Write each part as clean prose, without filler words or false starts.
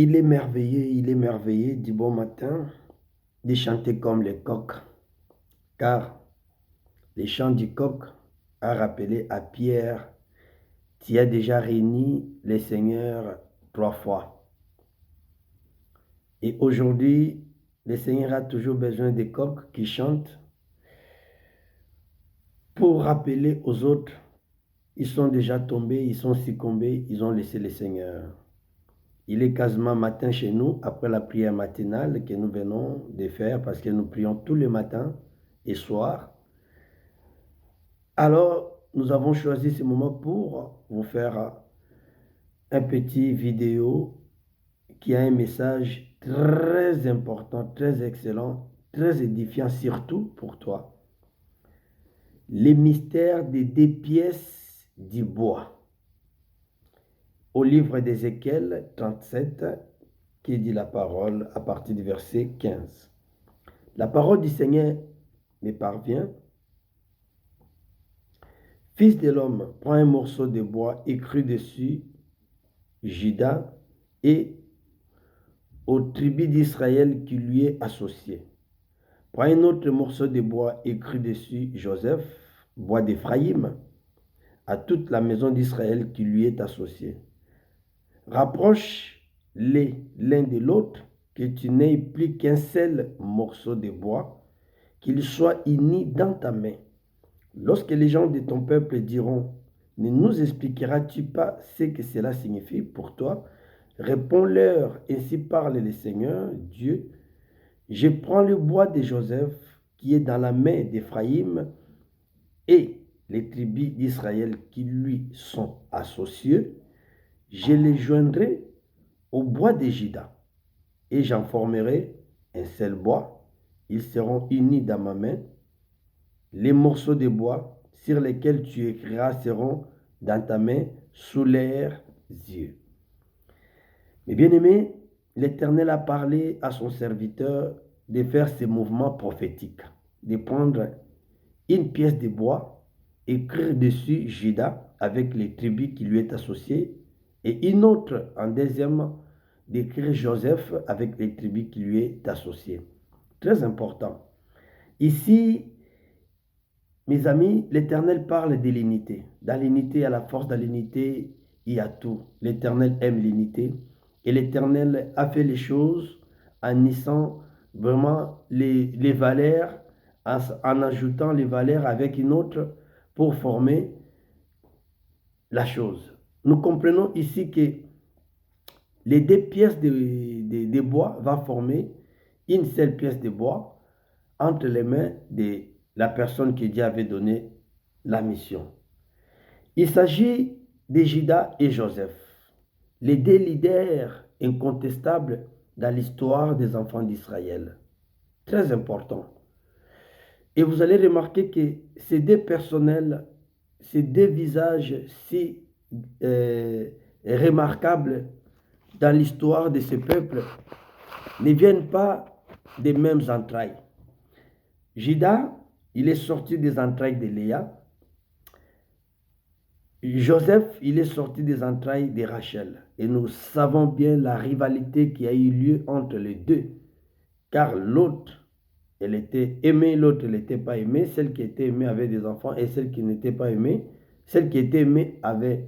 il est merveilleux du bon matin de chanter comme les coqs, car les chants du coq a rappelé à Pierre, tu as déjà réuni les seigneurs 3 fois. Et aujourd'hui, le Seigneur a toujours besoin des coqs qui chantent pour rappeler aux autres, ils sont déjà tombés, ils sont succombés, ils ont laissé le Seigneur. Il est quasiment matin chez nous, après la prière matinale que nous venons de faire, parce que nous prions tous les matins et soirs. Alors, nous avons choisi ce moment pour vous faire un petit vidéo qui a un message très important, très excellent, très édifiant, surtout pour toi. Les mystères des 2 pièces du bois. Au livre d'Ézéchiel 37, qui dit la parole à partir du verset 15. La parole du Seigneur me parvient. Fils de l'homme, prends un morceau de bois, écris dessus Juda et aux tribus d'Israël qui lui est associé. Prends un autre morceau de bois, écris dessus Joseph, bois d'Éphraïm, à toute la maison d'Israël qui lui est associée. Rapproche-les l'un de l'autre, que tu n'aies plus qu'un seul morceau de bois, qu'il soit uni dans ta main. Lorsque les gens de ton peuple diront, ne nous expliqueras-tu pas ce que cela signifie pour toi? Réponds-leur, ainsi parle le Seigneur, Dieu. Je prends le bois de Joseph qui est dans la main d'Éphraïm et les tribus d'Israël qui lui sont associés. Je les joindrai au bois de Juda et j'en formerai un seul bois. Ils seront unis dans ma main. Les morceaux de bois sur lesquels tu écriras seront dans ta main sous leurs yeux. Mes bien-aimés, l'Éternel a parlé à son serviteur de faire ces mouvements prophétiques, de prendre une pièce de bois, écrire dessus Juda avec les tribus qui lui est associées, et une autre, en deuxième, d'écrire Joseph avec les tribus qui lui est associées. Très important. Ici, mes amis, l'Éternel parle de l'unité. Dans l'unité, il y a la force, dans l'unité, il y a tout. L'Éternel aime l'unité. Et l'Éternel a fait les choses en unissant vraiment les valeurs, en ajoutant les valeurs avec une autre pour former la chose. Nous comprenons ici que les 2 pièces de bois vont former une seule pièce de bois entre les mains de la personne qui Dieu avait donné la mission. Il s'agit de Juda et Joseph, les 2 leaders incontestables dans l'histoire des enfants d'Israël. Très important. Et vous allez remarquer que ces 2 personnels, ces 2 visages si remarquables dans l'histoire de ce peuple ne viennent pas des mêmes entrailles. Juda, il est sorti des entrailles de Léa. Joseph, il est sorti des entrailles de Rachel. Et nous savons bien la rivalité qui a eu lieu entre les deux. Car l'autre, elle était aimée, l'autre, elle n'était pas aimée. Celle qui était aimée avait des enfants et celle qui n'était pas aimée, celle qui était aimée avait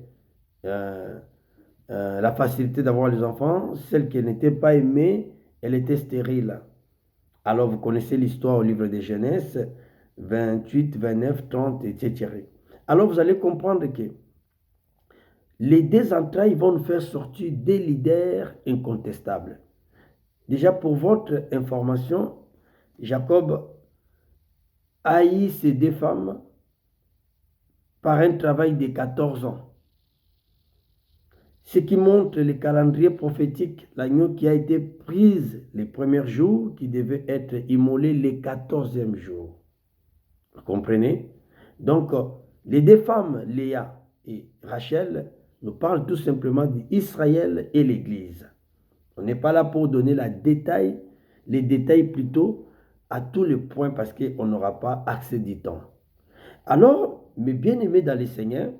la facilité d'avoir les enfants. Celle qui n'était pas aimée, elle était stérile. Alors vous connaissez l'histoire au livre de Genèse 28, 29, 30, etc. Alors vous allez comprendre que les 2 entrailles vont nous faire sortir des leaders incontestables. Déjà pour votre information, Jacob a eu ces 2 femmes par un travail de 14 ans. Ce qui montre le calendrier prophétique, l'agneau qui a été prise les premiers jours, qui devait être immolé les 14e jour. Vous comprenez? Donc, les 2 femmes, Léa et Rachel, nous parlent tout simplement d'Israël et l'Église. On n'est pas là pour donner les détails plutôt à tous les points parce qu'on n'aura pas accès du temps. Alors, mes bien-aimés dans le Seigneur,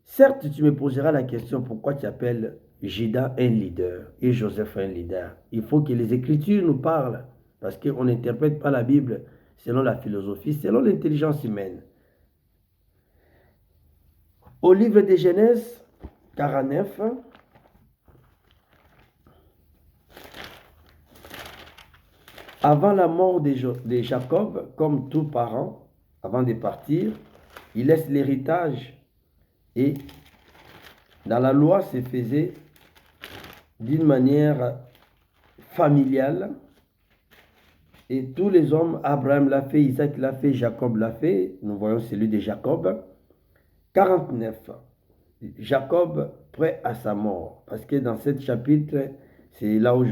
certes, tu me poseras la question pourquoi tu appelles Juda un leader et Joseph un leader. Il faut que les Écritures nous parlent parce qu'on n'interprète pas la Bible selon la philosophie, selon l'intelligence humaine. Au livre de Genèse 49, avant la mort de Jacob, comme tout parent, avant de partir, il laisse l'héritage et dans la loi, se faisait d'une manière familiale et tous les hommes, Abraham l'a fait, Isaac l'a fait, Jacob l'a fait, nous voyons celui de Jacob. 49, Jacob prêt à sa mort, parce que dans ce chapitre, c'est là où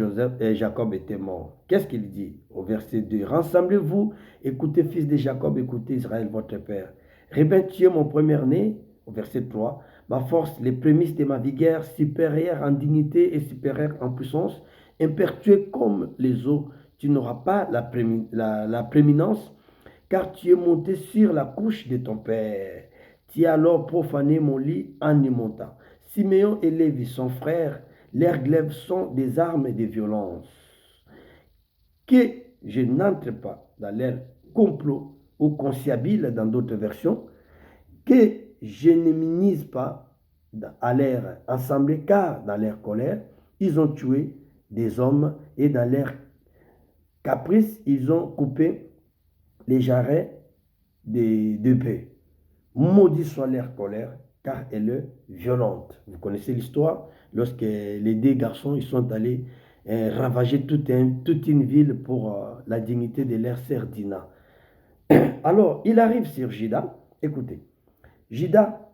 Jacob était mort. Qu'est-ce qu'il dit au verset 2? Rassemblez-vous, écoutez fils de Jacob, écoutez Israël votre père. Rebin, tu es mon premier-né, au verset 3, ma force, les prémices de ma vigueur, supérieure en dignité et supérieure en puissance, impétueux comme les eaux, tu n'auras pas la prééminence, car tu es monté sur la couche de ton père. Tu as alors profané mon lit en y montant. Siméon et Lévi, son frère, leurs glaives sont des armes de violence. Que je n'entre pas dans leur complot ou conciliabile dans d'autres versions, que je ne minimise pas à leur assemblée, car dans leur colère, ils ont tué des hommes et dans leur caprice, ils ont coupé les jarrets de paix. Maudit soit leur colère, car elle est violente. Vous connaissez l'histoire, lorsque les deux garçons ils sont allés ravager toute une ville pour la dignité de leur sœur Dina. Alors, il arrive sur Juda. Écoutez, Juda,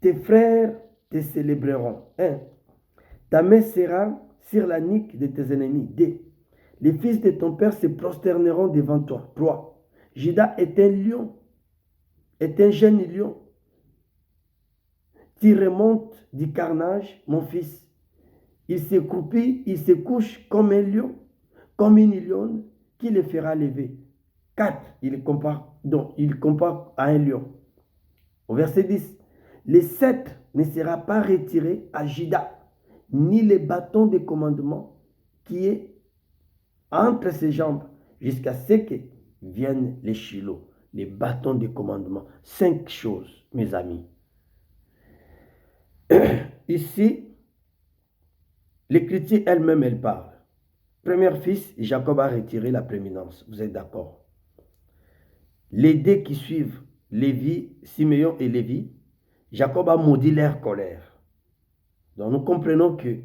tes frères te célébreront. 1. Ta main sera sur la nuque de tes ennemis. 2. Les fils de ton père se prosterneront devant toi. 3. Juda est un lion, est un jeune lion. Tu remontes du carnage, mon fils. Il se croupit, il se couche comme un lion, comme une lionne qui le fera lever. 4. Il compare à un lion. Au verset 10, les 7 ne sera pas retiré à Juda, ni le bâton de commandement qui est entre ses jambes, jusqu'à ce que viennent les Shiloh, les bâtons de commandement. 5 choses, mes amis. Ici, l'Écriture elle-même, elle parle. Premier fils, Jacob a retiré la prééminence. Vous êtes d'accord? Les deux qui suivent, Lévi, Siméon et Lévi, Jacob a maudit leur colère. Donc nous comprenons que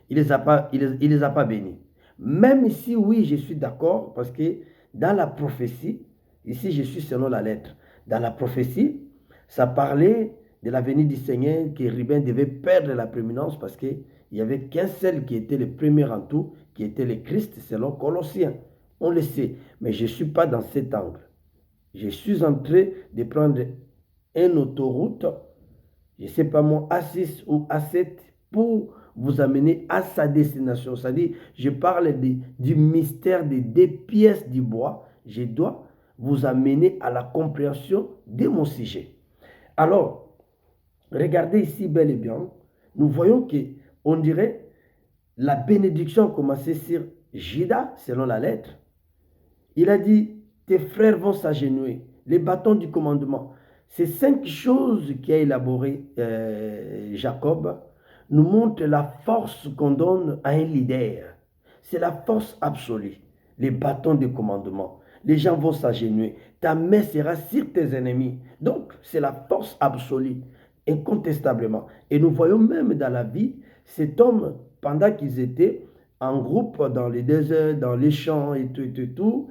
il les a pas bénis. Même si oui, je suis d'accord, parce que dans la prophétie, ici je suis selon la lettre, dans la prophétie, ça parlait de la venue du Seigneur, que Ruben devait perdre la prééminence parce qu'il n'y avait qu'un seul qui était le premier en tout, qui était le Christ selon Colossiens. On le sait, mais je ne suis pas dans cet angle. Je suis en train de prendre une autoroute, je ne sais pas moi, A6 ou A7, pour vous amener à sa destination. C'est-à-dire, je parle du mystère des 2 pièces du bois. Je dois vous amener à la compréhension de mon sujet. Alors, regardez ici bel et bien, nous voyons qu'on dirait la bénédiction commençait sur Juda, selon la lettre. Il a dit, tes frères vont s'agenouiller, les bâtons du commandement. Ces 5 choses qu'a élaboré Jacob nous montrent la force qu'on donne à un leader. C'est la force absolue, les bâtons de commandement. Les gens vont s'agenouiller. Ta main sera sur tes ennemis. Donc, c'est la force absolue, incontestablement. Et nous voyons même dans la vie, cet homme, pendant qu'ils étaient en groupe dans les déserts, dans les champs et tout,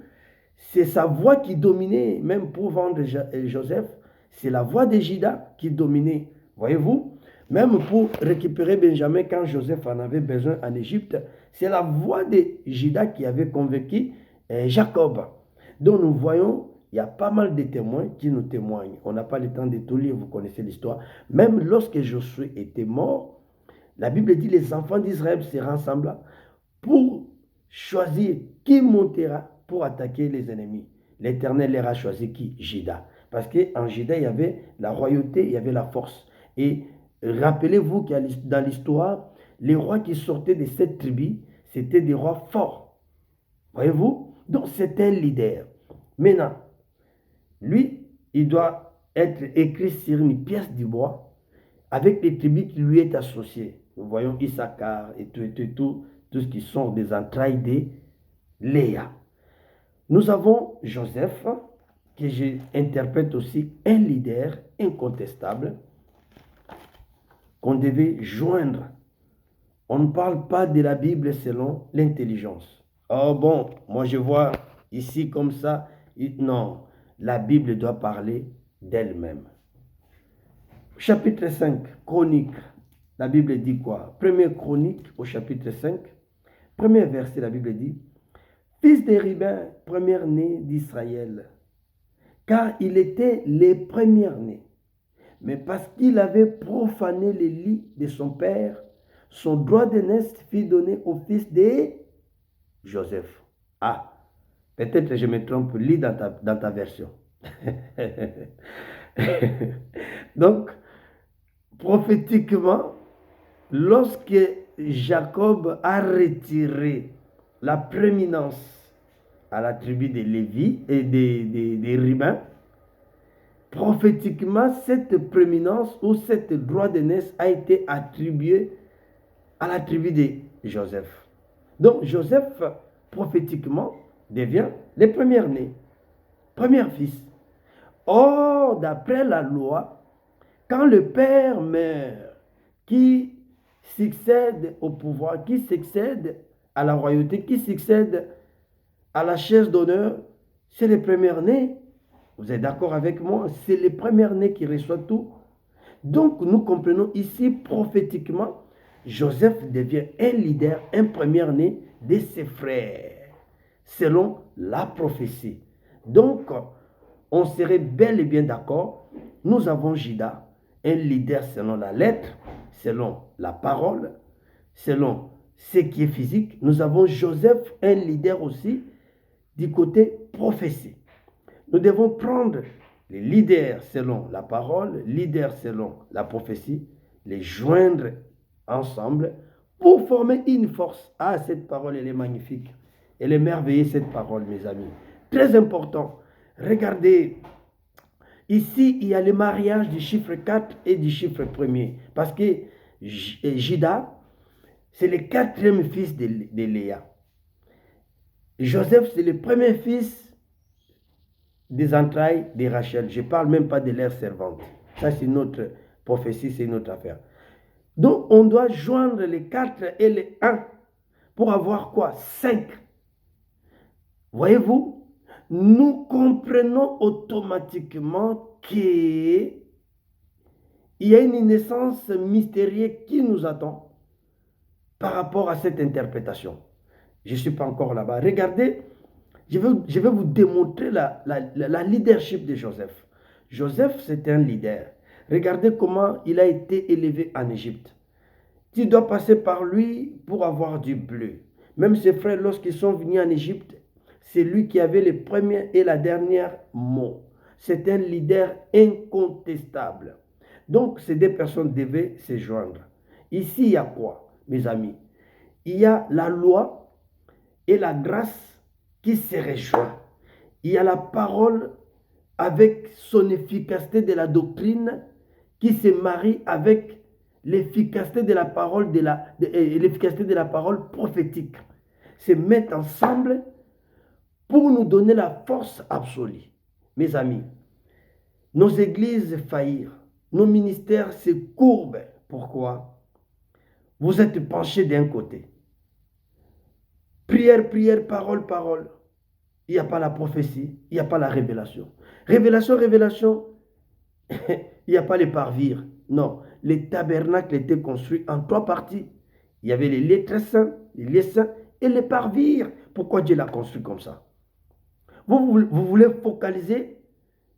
c'est sa voix qui dominait, même pour vendre Joseph, c'est la voix de Juda qui dominait. Voyez-vous, même pour récupérer Benjamin quand Joseph en avait besoin en Égypte, c'est la voix de Juda qui avait convaincu Jacob. Donc nous voyons, il y a pas mal de témoins qui nous témoignent. On n'a pas le temps de tout lire, vous connaissez l'histoire. Même lorsque Josué était mort, la Bible dit les enfants d'Israël se rassemblent pour choisir qui montera pour attaquer les ennemis. L'Éternel leur a choisi qui? Juda. Parce qu'en Juda, il y avait la royauté, il y avait la force. Et Rappelez-vous qu'il y a dans l'histoire, les rois qui sortaient de cette tribu, c'était des rois forts. Voyez-vous? Donc c'était un leader. Maintenant, lui, il doit être écrit sur une pièce du bois avec les tribus qui lui est associées. Nous voyons Issachar et tout ce qui sont des entrailles de Léa. Nous avons Joseph, que j'interprète aussi un leader incontestable qu'on devait joindre. On ne parle pas de la Bible selon l'intelligence. Oh bon, moi je vois ici comme ça. Non, la Bible doit parler d'elle-même. Chapitre 5, Chronique. La Bible dit quoi? Première Chronique au chapitre 5. Premier verset, la Bible dit: Fils de Rubin, premier-né d'Israël, car il était le premier-né. Mais parce qu'il avait profané les lits de son père, son droit d'aînesse fut donné au fils de Joseph. Ah, peut-être je me trompe, lis dans ta version. Donc, prophétiquement, lorsque Jacob a retiré la prééminence à la tribu de Lévi et des Rubins, prophétiquement, cette prééminence ou cette droit d'aînesse a été attribué à la tribu de Joseph. Donc Joseph, prophétiquement, devient le premier-né, premier-fils. Or, d'après la loi, quand le père meurt, qui succède au pouvoir, qui succède à la royauté, qui succède à la chaise d'honneur, c'est le premier-né. Vous êtes d'accord avec moi? C'est le premier-né qui reçoit tout. Donc, nous comprenons ici prophétiquement, Joseph devient un leader, un premier-né de ses frères, selon la prophétie. Donc, on serait bel et bien d'accord. Nous avons Judas, un leader selon la lettre, selon la parole, selon ce qui est physique. Nous avons Joseph, un leader aussi du côté prophétie. Nous devons prendre les leaders selon la parole, leaders selon la prophétie, les joindre ensemble pour former une force. Ah, cette parole, elle est magnifique. Elle est merveilleuse, cette parole, mes amis. Très important. Regardez, ici, il y a le mariage du chiffre 4 et du chiffre 1er. Parce que Judas, c'est le quatrième fils de Léa. Joseph, c'est le premier fils des entrailles de Rachel. Je ne parle même pas de leur servante. Ça, c'est notre prophétie, c'est notre affaire. Donc, on doit joindre les 4 et les 1 pour avoir quoi? 5. Voyez-vous, nous comprenons automatiquement qu'il y a une naissance mystérieuse qui nous attend par rapport à cette interprétation. Je ne suis pas encore là-bas. Regardez, je vais vous démontrer la leadership de Joseph. Joseph, c'est un leader. Regardez comment il a été élevé en Égypte. Tu dois passer par lui pour avoir du bleu. Même ses frères, lorsqu'ils sont venus en Égypte, c'est lui qui avait le premier et la dernière mot. C'est un leader incontestable. Donc, ces deux personnes devaient se joindre. Ici, il y a quoi, mes amis? Il y a la loi et la grâce qui se rejoignent. Il y a la parole avec son efficacité de la doctrine qui se marie avec l'efficacité de la parole, l'efficacité de la parole prophétique. Se mettent ensemble pour nous donner la force absolue. Mes amis, nos églises faillirent, nos ministères se courbent. Pourquoi? Vous êtes penchés d'un côté. Prière, prière, parole, parole. Il n'y a pas la prophétie, il n'y a pas la révélation. Révélation, révélation, il n'y a pas les parvires. Non, le tabernacle était construit en 3 parties. Il y avait les lieux très saints, les lieux saints et les parvires. Pourquoi Dieu l'a construit comme ça? Vous voulez focaliser?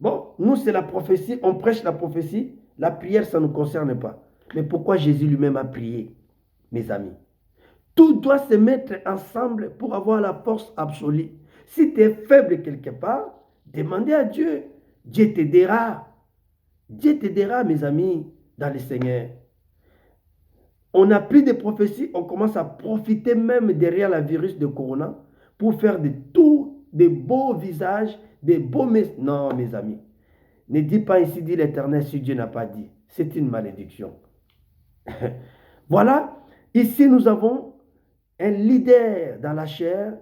Bon, nous c'est la prophétie, on prêche la prophétie. La prière, ça ne nous concerne pas. Mais pourquoi Jésus lui-même a prié, mes amis? Tout doit se mettre ensemble pour avoir la force absolue. Si tu es faible quelque part, demandez à Dieu. Dieu t'aidera. Dieu t'aidera, mes amis, dans le Seigneur. On a pris des prophéties, on commence à profiter même derrière la virus de Corona pour faire des beaux visages, des beaux messages. Non, mes amis, ne dis pas ainsi dit l'Éternel si Dieu n'a pas dit. C'est une malédiction. Voilà, ici nous avons un leader dans la chair,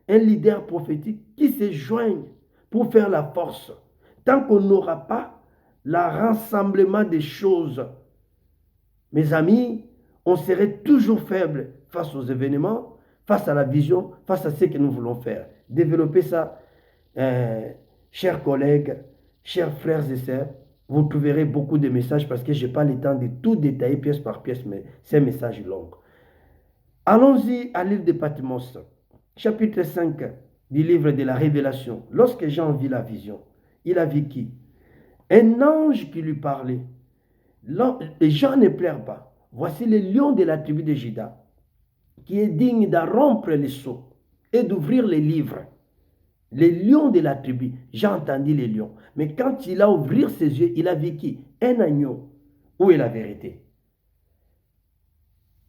un leader prophétique qui se joigne pour faire la force. Tant qu'on n'aura pas le rassemblement des choses, mes amis, on serait toujours faible face aux événements, face à la vision, face à ce que nous voulons faire. Développer ça, chers collègues, chers frères et sœurs, vous trouverez beaucoup de messages parce que je n'ai pas le temps de tout détailler pièce par pièce, mais c'est un message long. Allons-y à l'île de Patmos, chapitre 5 du livre de la Révélation. Lorsque Jean vit la vision, il a vu qui? Un ange qui lui parlait. Et Jean ne pleure pas. Voici le lion de la tribu de Juda, qui est digne d'en rompre les sceaux et d'ouvrir les livres. Les lions de la tribu, j'ai entendu les lions. Mais quand il a ouvert ses yeux, il a vu qui? Un agneau. Où est la vérité?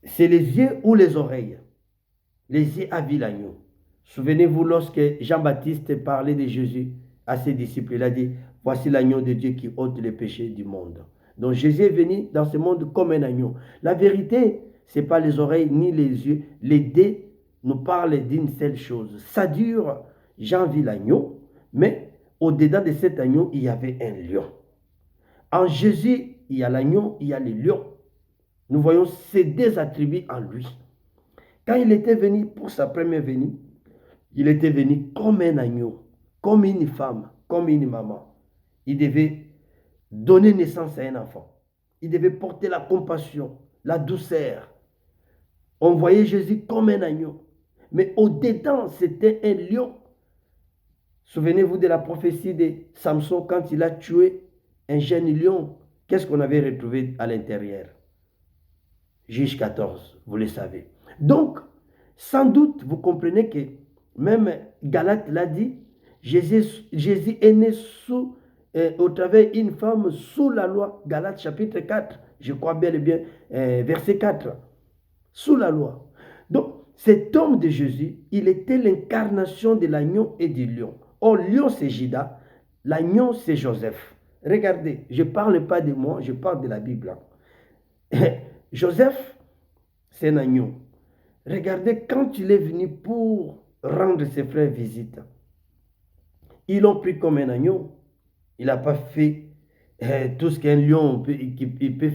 C'est les yeux ou les oreilles? Les yeux a vu l'agneau. Souvenez-vous lorsque Jean-Baptiste parlait de Jésus à ses disciples, il a dit, voici l'agneau de Dieu qui ôte les péchés du monde. Donc Jésus est venu dans ce monde comme un agneau. La vérité, ce n'est pas les oreilles ni les yeux. Les deux nous parlent d'une seule chose. Ça dure, Jean vit l'agneau, mais au-dedans de cet agneau, il y avait un lion. En Jésus, il y a l'agneau, il y a le lion. Nous voyons ces deux attributs en lui. Quand il était venu pour sa première venue, il était venu comme un agneau, comme une femme, comme une maman. Il devait donner naissance à un enfant. Il devait porter la compassion, la douceur. On voyait Jésus comme un agneau. Mais au-dedans, c'était un lion. Souvenez-vous de la prophétie de Samson quand il a tué un jeune lion. Qu'est-ce qu'on avait retrouvé à l'intérieur? Juge 14, vous le savez. Donc, sans doute, vous comprenez que même Galate l'a dit, Jésus est né au travers d'une femme sous la loi. Galate chapitre 4, je crois bel et bien, verset 4. Sous la loi. Donc, cet homme de Jésus, il était l'incarnation de l'agneau et du lion. Or, lion c'est Judas, l'agneau c'est Joseph. Regardez, je ne parle pas de moi, je parle de la Bible. Joseph, c'est un agneau. Regardez, quand il est venu pour rendre ses frères visite, ils l'ont pris comme un agneau. Il n'a pas fait tout ce qu'un lion peut.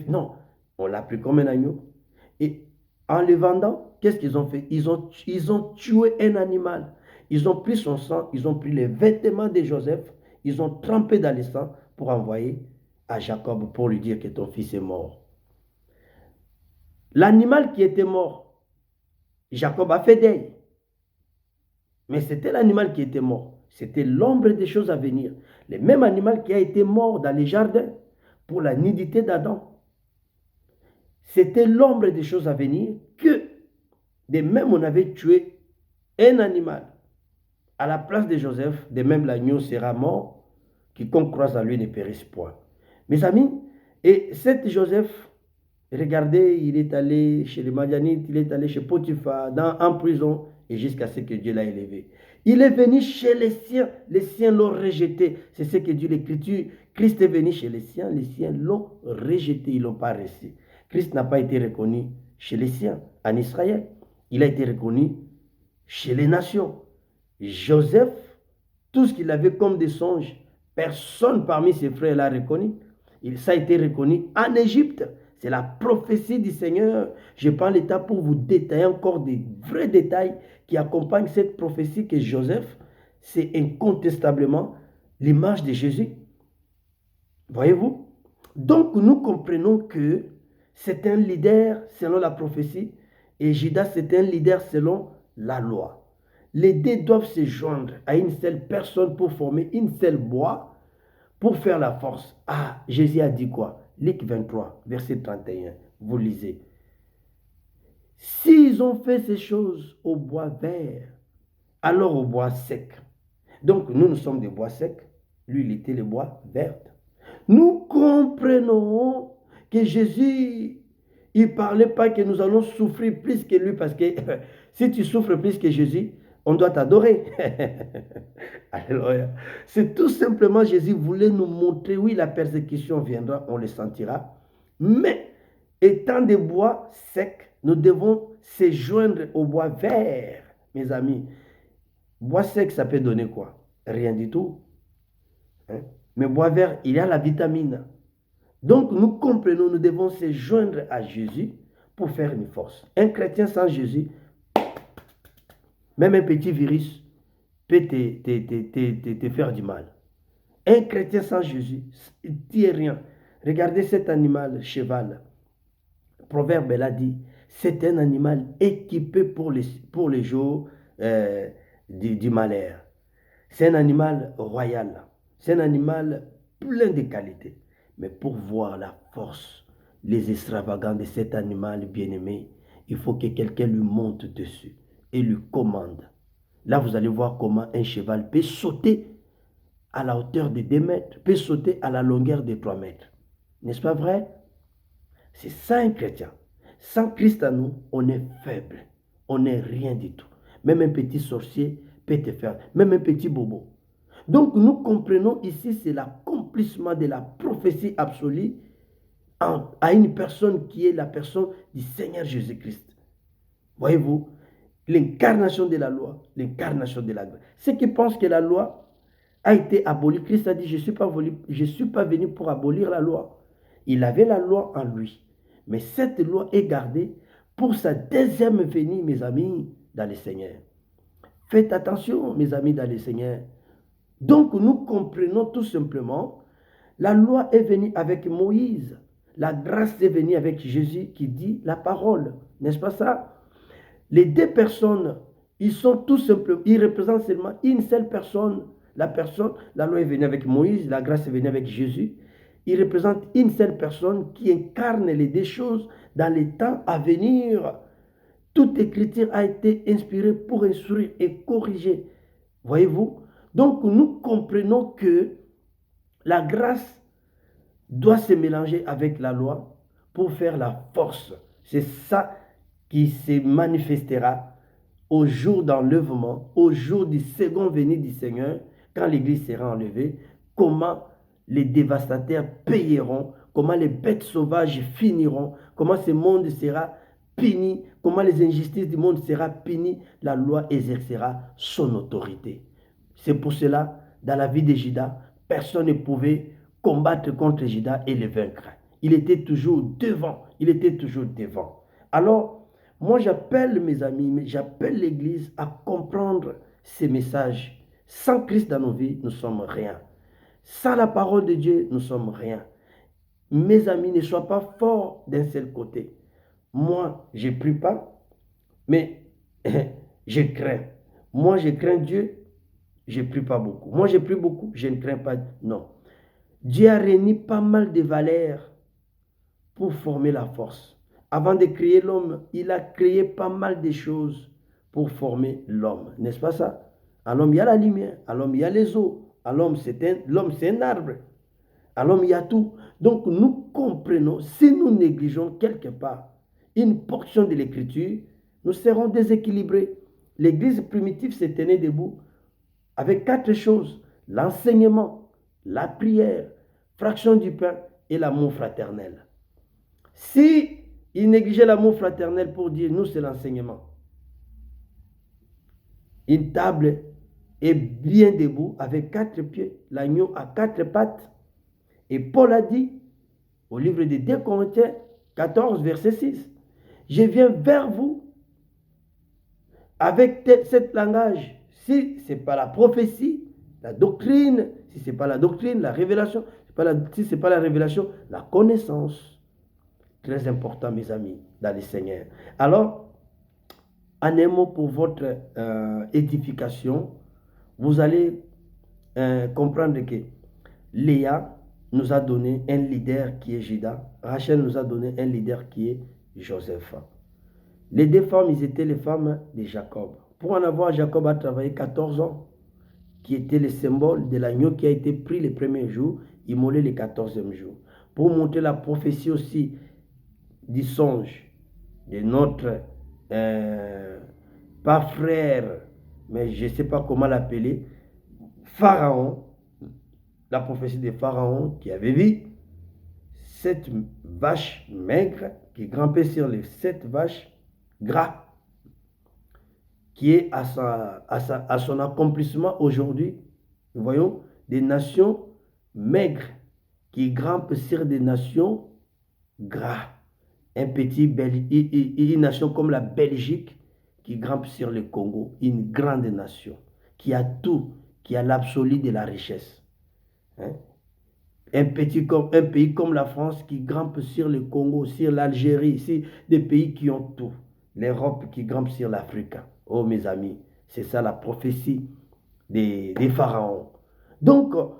Non, on l'a pris comme un agneau. Et en le vendant, qu'est-ce qu'ils ont fait? Ils ont tué un animal. Ils ont pris son sang, ils ont pris les vêtements de Joseph, ils ont trempé dans le sang pour envoyer à Jacob pour lui dire que ton fils est mort. L'animal qui était mort, Jacob a fait deuil. Mais c'était l'animal qui était mort. C'était l'ombre des choses à venir. Le même animal qui a été mort dans les jardins pour la nudité d'Adam. C'était l'ombre des choses à venir que de même on avait tué un animal. À la place de Joseph, de même l'agneau sera mort. Quiconque croise en lui ne périsse point. Mes amis, et cet Joseph, regardez, il est allé chez les Madianites, il est allé chez Potiphar, en prison, et jusqu'à ce que Dieu l'a élevé. Il est venu chez les siens l'ont rejeté. C'est ce que dit l'Écriture. Christ est venu chez les siens l'ont rejeté, ils ne l'ont pas reçu. Christ n'a pas été reconnu chez les siens, en Israël. Il a été reconnu chez les nations. Joseph, tout ce qu'il avait comme des songes, personne parmi ses frères l'a reconnu. Ça a été reconnu en Égypte. C'est la prophétie du Seigneur. Je prends le temps pour vous détailler encore des vrais détails qui accompagnent cette prophétie que Joseph, c'est incontestablement l'image de Jésus. Voyez-vous? Donc nous comprenons que c'est un leader selon la prophétie et Judas c'est un leader selon la loi. Les deux doivent se joindre à une seule personne pour former une seule bois pour faire la force. Ah, Jésus a dit quoi? Luc 23, verset 31. Vous lisez. S'ils ont fait ces choses au bois vert, alors au bois sec. Donc nous sommes des bois secs. Lui, il était le bois vert. Nous comprenons que Jésus Il ne parlait pas que nous allons souffrir plus que lui, parce que si tu souffres plus que Jésus, on doit t'adorer. Alléluia. C'est tout simplement, Jésus voulait nous montrer, oui, la persécution viendra, on le sentira, mais étant des bois secs, nous devons se joindre au bois vert, mes amis. Bois sec, ça peut donner quoi? Rien du tout. Hein? Mais bois vert, il y a la vitamine. Donc, nous comprenons, nous devons se joindre à Jésus pour faire une force. Un chrétien sans Jésus, même un petit virus peut te faire du mal. Un chrétien sans Jésus, il ne dit rien. Regardez cet animal, cheval. Le proverbe l'a dit, c'est un animal équipé pour les jours du malheur. C'est un animal royal. C'est un animal plein de qualités. Mais pour voir la force, les extravagants de cet animal bien-aimé, il faut que quelqu'un lui monte dessus et lui commande. Là, vous allez voir comment un cheval peut sauter à la hauteur de 2 mètres, peut sauter à la longueur de 3 mètres. N'est-ce pas vrai? C'est ça un chrétien. Sans Christ à nous, on est faible. On n'est rien du tout. Même un petit sorcier peut te faire, même un petit bobo. Donc nous comprenons ici, c'est l'accomplissement de la prophétie absolue à une personne qui est la personne du Seigneur Jésus-Christ. Voyez-vous, l'incarnation de la loi, l'incarnation de la grâce. Ceux qui pensent que la loi a été abolie, Christ a dit, je ne suis pas venu pour abolir la loi. Il avait la loi en lui. Mais cette loi est gardée pour sa deuxième venue, mes amis, dans le Seigneur. Faites attention, mes amis, dans le Seigneur. Donc, nous comprenons tout simplement, la loi est venue avec Moïse. La grâce est venue avec Jésus qui dit la parole. N'est-ce pas ça? Les 2 personnes, ils sont tout simplement, ils représentent seulement une seule personne. La loi est venue avec Moïse, la grâce est venue avec Jésus. Ils représentent une seule personne qui incarne les 2 choses dans les temps à venir. Toute écriture a été inspirée pour instruire et corriger. Voyez-vous? Donc nous comprenons que la grâce doit se mélanger avec la loi pour faire la force. C'est ça qui se manifestera au jour d'enlèvement, au jour du second venue du Seigneur, quand l'Église sera enlevée, comment les dévastateurs payeront, comment les bêtes sauvages finiront, comment ce monde sera puni, comment les injustices du monde seront punies, la loi exercera son autorité. C'est pour cela, dans la vie de Judas, personne ne pouvait combattre contre Judas et le vaincre. Il était toujours devant, il était toujours devant. Alors, moi j'appelle mes amis, j'appelle l'Église à comprendre ces messages. Sans Christ dans nos vies, nous ne sommes rien. Sans la parole de Dieu, nous ne sommes rien. Mes amis, ne soient pas forts d'un seul côté. Moi, je ne prie pas, mais je crains. Moi, je crains Dieu, je ne prie pas beaucoup. Moi, je prie beaucoup, je ne crains pas. Non. Dieu a réuni pas mal de valeurs pour former la force. Avant de créer l'homme, il a créé pas mal de choses pour former l'homme. N'est-ce pas ça? À l'homme, il y a la lumière. À l'homme, il y a les eaux. À l'homme, c'est un arbre. À l'homme, il y a tout. Donc, nous comprenons, si nous négligeons quelque part une portion de l'écriture, nous serons déséquilibrés. L'Église primitive se tenait debout avec 4 choses: l'enseignement, la prière, fraction du pain et l'amour fraternel. Si il négligeait l'amour fraternel pour dire, nous, c'est l'enseignement. Une table est bien debout avec 4 pieds, l'agneau a 4 pattes. Et Paul a dit, au livre de 2 Corinthiens 14, verset 6, je viens vers vous avec cet langage. Si ce n'est pas la prophétie, la doctrine, si ce n'est pas la doctrine, la révélation, si ce n'est pas la révélation, la connaissance. Très important, mes amis, dans le Seigneur. Alors, en un mot pour votre édification, vous allez comprendre que Léa nous a donné un leader qui est Judas. Rachel nous a donné un leader qui est Joseph. Les 2 femmes, ils étaient les femmes de Jacob. Pour en avoir, Jacob a travaillé 14 ans, qui était le symbole de l'agneau qui a été pris le premier jour, immolé le 14e jour. Pour montrer la prophétie aussi du songe de notre, pas frère, mais je ne sais pas comment l'appeler, Pharaon, la prophétie de Pharaon qui avait vu cette vache maigre qui grimpait sur les 7 vaches gras, qui est à son accomplissement aujourd'hui. Nous voyons des nations maigres qui grimpent sur des nations gras. Une nation comme la Belgique qui grimpe sur le Congo, une grande nation qui a tout, qui a l'absolu de la richesse. Hein? Un pays comme la France qui grimpe sur le Congo, sur l'Algérie, c'est des pays qui ont tout. L'Europe qui grimpe sur l'Afrique. Oh mes amis, c'est ça la prophétie des pharaons. Donc, en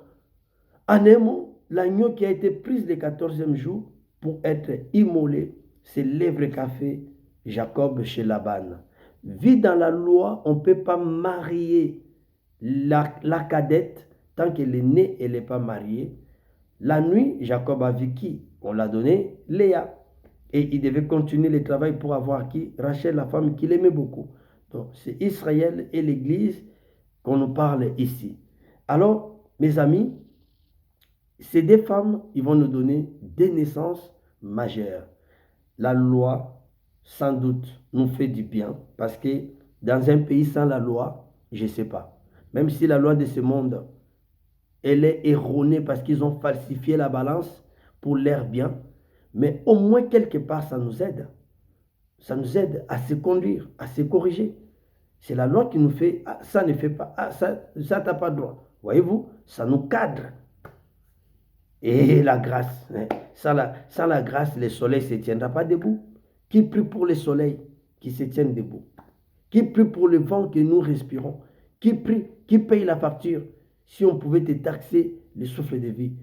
un mot, l'agneau qui a été pris le 14e jour pour être immolé, c'est l'œuvre qu'a fait Jacob chez Laban. Vu dans la loi, on ne peut pas marier la cadette tant qu'elle est née, elle n'est pas mariée. La nuit, Jacob a vu qui? On l'a donné Léa. Et il devait continuer le travail pour avoir qui? Rachel, la femme qu'il aimait beaucoup. Donc, c'est Israël et l'Église qu'on nous parle ici. Alors, mes amis, ces deux femmes, ils vont nous donner des naissances majeures. La loi, sans doute, nous fait du bien parce que dans un pays sans la loi, je ne sais pas. Même si la loi de ce monde, elle est erronée parce qu'ils ont falsifié la balance pour leur bien, mais au moins quelque part, ça nous aide. Ça nous aide à se conduire, à se corriger. C'est la loi qui nous fait, ah, ça ne fait pas, ah, ça t'as pas droit. Voyez-vous, ça nous cadre. Et la grâce, hein. Sans la grâce, le soleil ne se tiendra pas debout. Qui prie pour le soleil qui se tienne debout? Qui prie pour le vent que nous respirons? Qui prie, qui paye la facture? Si on pouvait te taxer le souffle de vie,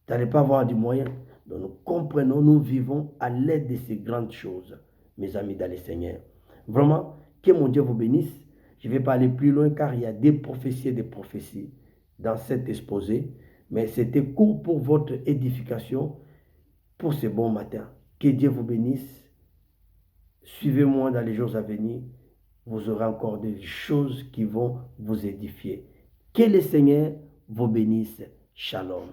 tu n'allais pas avoir du moyen. Donc nous comprenons, nous vivons à l'aide de ces grandes choses, mes amis dans le Seigneur. Vraiment, que mon Dieu vous bénisse. Je ne vais pas aller plus loin car il y a des prophéties et des prophéties dans cet exposé. Mais c'était court pour votre édification pour ce bon matin. Que Dieu vous bénisse. Suivez-moi dans les jours à venir. Vous aurez encore des choses qui vont vous édifier. Que le Seigneur vous bénisse. Shalom.